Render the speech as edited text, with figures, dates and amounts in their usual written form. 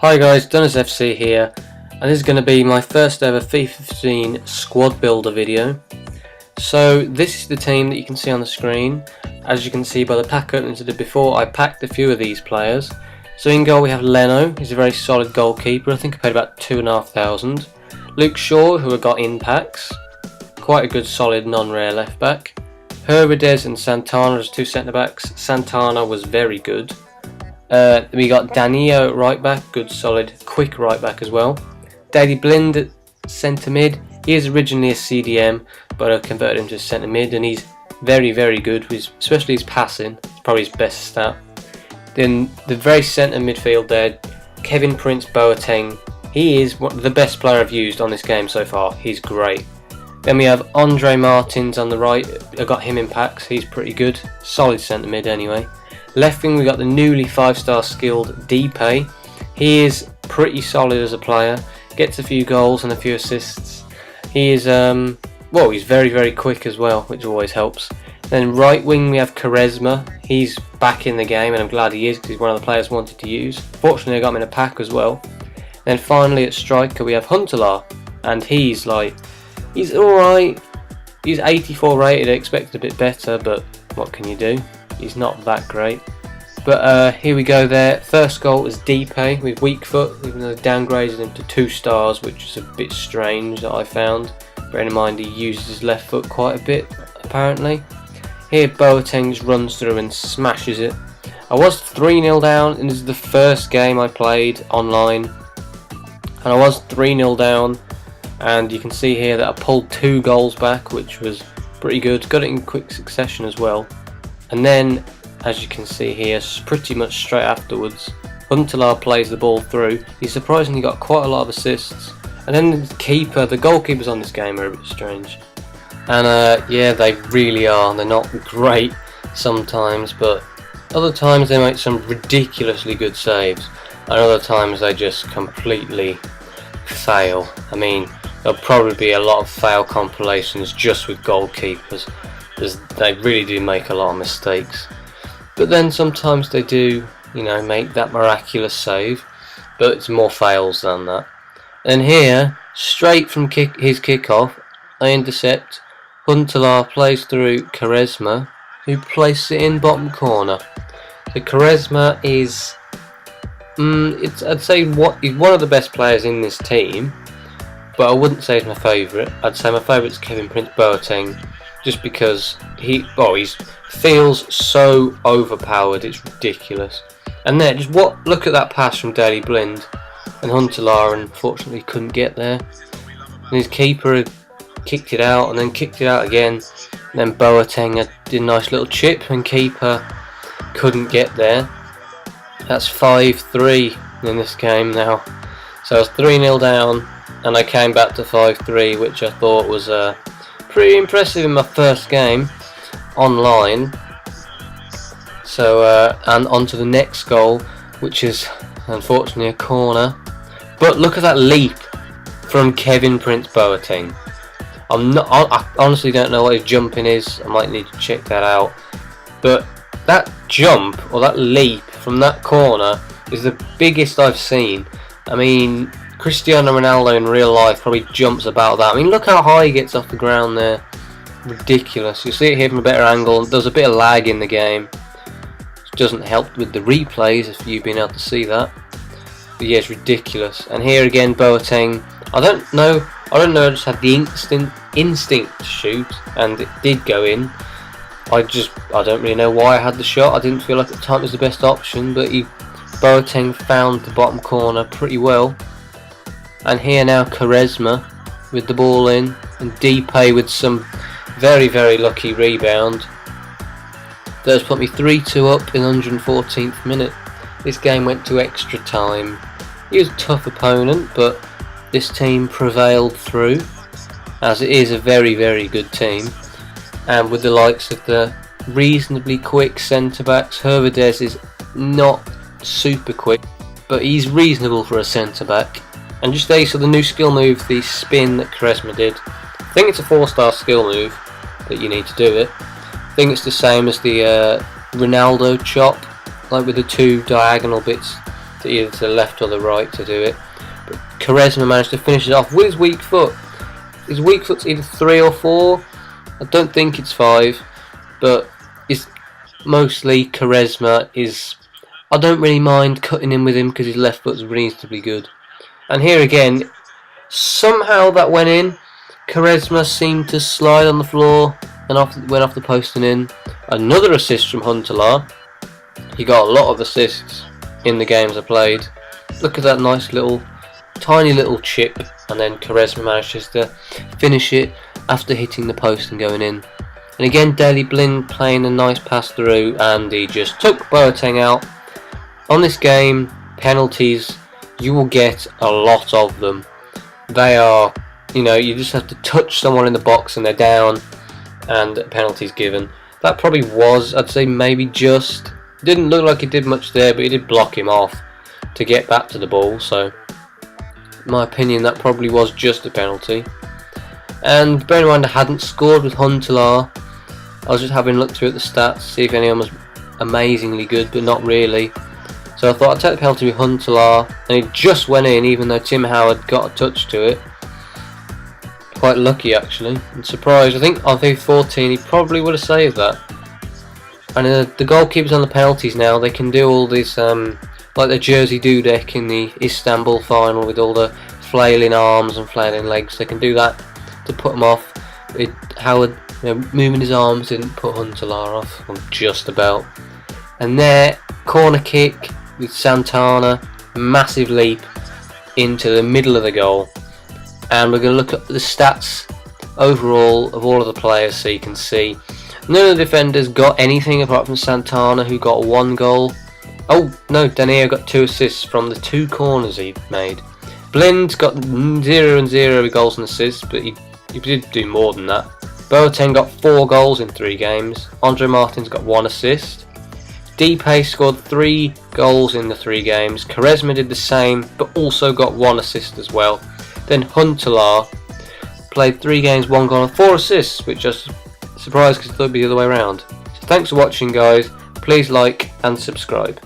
Hi guys, Dennis FC here, and this is going to be my first ever FIFA 15 squad builder video. So this is the team that you can see on the screen. As you can see by the pack openings I did before, I packed a few of these players. So in goal we have Leno, he's a very solid goalkeeper. I think I paid about 2,500. Luke Shaw, who I got in packs, quite a good solid non-rare left back. Hervedez and Santana as two centre backs. Santana was very good. We got Danilo at right back, good solid quick right back as well. Daley Blind at centre mid. He is originally a CDM, but I converted him to centre mid, and he's very good, especially his passing. It's probably his best stat. Then the very centre midfield there, Kevin Prince Boateng. He is the best player I've used on this game so far. He's great. Then we have Andre Martins on the right. I got him in packs. He's pretty good, solid centre mid anyway. Left wing we got the newly 5-star skilled Depay. He is pretty solid as a player, gets a few goals and a few assists. He is he's very quick as well, which always helps. Then right wing we have Quaresma. He's back in the game and I'm glad he is because he's one of the players I wanted to use. Fortunately I got him in a pack as well. Then finally at striker we have Huntelaar, and he's alright. He's 84 rated, I expected a bit better, but what can you do? He's not that great. But here we go there. First goal is Depay with weak foot, even though they downgraded him to 2 stars, which is a bit strange that I found. Bearing in mind he uses his left foot quite a bit, apparently. Here Boateng runs through and smashes it. I was 3-0 down, and this is the first game I played online. And I was 3-0 down, and you can see here that I pulled 2 goals back, which was pretty good. Got it in quick succession as well. And then, as you can see here, pretty much straight afterwards, Huntelaar plays the ball through. He surprisingly got quite a lot of assists. And then the goalkeepers on this game are a bit strange. And yeah, they really are. They're not great sometimes, but other times they make some ridiculously good saves. And other times they just completely fail. I mean, there'll probably be a lot of fail compilations just with goalkeepers. They really do make a lot of mistakes, but then sometimes they do, make that miraculous save, but it's more fails than that. And here, straight from his kickoff, I intercept. Huntelaar plays through Quaresma, who places it in bottom corner. So Quaresma is, I'd say he's one of the best players in this team, but I wouldn't say he's my favourite. I'd say my favourite is Kevin Prince Boateng. Just because he feels so overpowered, it's ridiculous. And then look at that pass from Daley Blind, and Huntelaar unfortunately couldn't get there. And his keeper kicked it out, and then kicked it out again. And then Boateng did a nice little chip, and keeper couldn't get there. That's 5-3 in this game now. So I was 3-0 down, and I came back to 5-3, which I thought was pretty impressive in my first game online. So and on to the next goal, which is unfortunately a corner. But look at that leap from Kevin Prince Boateng. I honestly don't know what his jumping is. I might need to check that out. But that jump or that leap from that corner is the biggest I've seen. I mean, Cristiano Ronaldo in real life probably jumps about that. I mean, look how high he gets off the ground there. Ridiculous. You'll see it here from a better angle. There's a bit of lag in the game, which doesn't help with the replays if you've been able to see that. But yeah, it's ridiculous. And here again, Boateng. I don't know. I just had the instinct to shoot, and it did go in. I don't really know why I had the shot. I didn't feel like at the time it was the best option, but Boateng found the bottom corner pretty well. And here now Quaresma with the ball in, and Depay with some very lucky rebound. That's put me 3-2 up in 114th minute. This game went to extra time. He was a tough opponent, but this team prevailed through, as it is a very good team. And with the likes of the reasonably quick centre backs, Hervedez is not super quick, but he's reasonable for a centre back. And just there you saw the new skill move, the spin that Quaresma did. I think it's a 4-star skill move that you need to do it. I think it's the same as the Ronaldo chop, like with the 2 diagonal bits to either to the left or the right to do it. But Charisma managed to finish it off with his weak foot. His weak foot's either 3 or 4. I don't think it's 5, but it's mostly Charisma is. I don't really mind cutting in with him because his left foot's reasonably good. And here again, somehow that went in. Charisma seemed to slide on the floor and went off the post and in. Another assist from Huntelaar. He got a lot of assists in the games I played. Look at that nice little, tiny little chip, and then Charisma manages to finish it after hitting the post and going in. And again, Daley Blind playing a nice pass through, and he just took Boateng out. On this game, penalties, you will get a lot of them. They are, you just have to touch someone in the box and they're down, and a penalty's given. That probably was, I'd say maybe just. Didn't look like he did much there, but he did block him off to get back to the ball, so in my opinion that probably was just a penalty. And bearing in mind I hadn't scored with Huntelaar, I was just having a look through at the stats, see if anyone was amazingly good, but not really. So I thought I'd take the penalty with Huntelaar, and it just went in even though Tim Howard got a touch to it. Quite lucky actually. I'm surprised. I think on FIFA14 he probably would have saved that. And the goalkeepers on the penalties now, they can do all this, like the Jersey Dudek in the Istanbul final with all the flailing arms and flailing legs. They can do that to put them off. Howard moving his arms didn't put Huntelaar off, just about. And there, corner kick with Santana, massive leap into the middle of the goal. And we're going to look at the stats overall of all of the players so you can see. None of the defenders got anything apart from Santana, who got 1 goal. Oh no, Danilo got 2 assists from the 2 corners he made. Blind got 0 and 0 goals and assists, but he did do more than that. Boateng got 4 goals in 3 games. Andre Martins got 1 assist. Depay scored 3 goals in the 3 games. Charisma did the same, but also got 1 assist as well. Then Huntelaar played 3 games, 1 goal and 4 assists, which I was surprised because I thought it'd be the other way around. So thanks for watching guys, please like and subscribe.